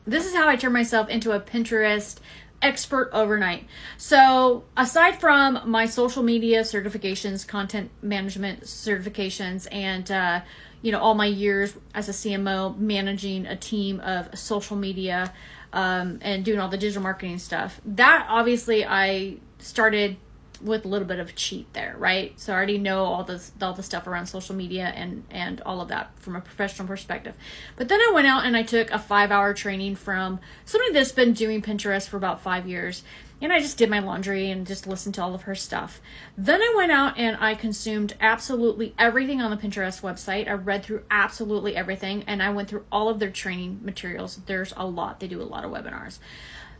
This is how I turned myself into a Pinterest expert overnight. So aside from my social media certifications, content management certifications, and all my years as a CMO managing a team of social media and doing all the digital marketing stuff, that obviously I started with a little bit of cheat there, right? So I already know all the stuff around social media and all of that from a professional perspective. But then I went out and I took a 5-hour training from somebody that's been doing Pinterest for about 5 years. And I just did my laundry and just listened to all of her stuff. Then I went out and I consumed absolutely everything on the Pinterest website. I read through absolutely everything, and I went through all of their training materials. There's a lot. They do a lot of webinars.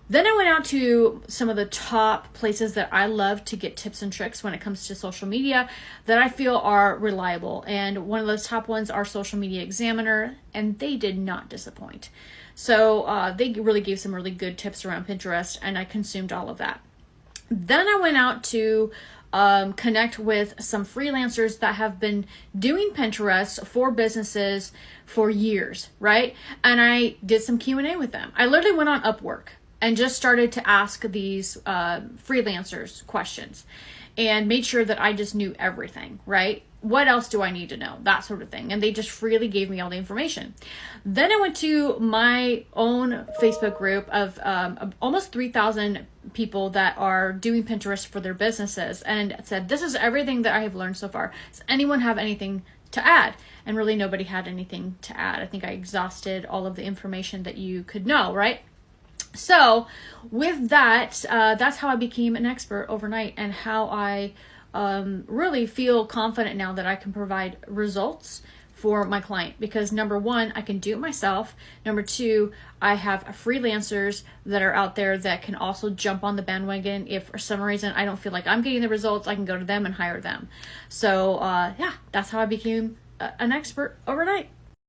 Then I went out to some of the top places that I love to get tips and tricks when it comes to social media that I feel are reliable. And one of those top ones are Social Media Examiner, and they did not disappoint. So they really gave some really good tips around Pinterest, and I consumed all of that. Then I went out to connect with some freelancers that have been doing Pinterest for businesses for years, right? And I did some Q&A with them. I literally went on Upwork and just started to ask these freelancers questions and made sure that I just knew everything, right? What else do I need to know? That sort of thing. And they just freely gave me all the information. Then I went to my own Facebook group of almost 3,000 people that are doing Pinterest for their businesses and said, this is everything that I have learned so far. Does anyone have anything to add? And really nobody had anything to add. I think I exhausted all of the information that you could know, right? So with that, that's how I became an expert overnight, and how I really feel confident now that I can provide results for my client, because number one, I can do it myself. Number two, I have freelancers that are out there that can also jump on the bandwagon. If for some reason I don't feel like I'm getting the results, I can go to them and hire them. So yeah, that's how I became an expert overnight.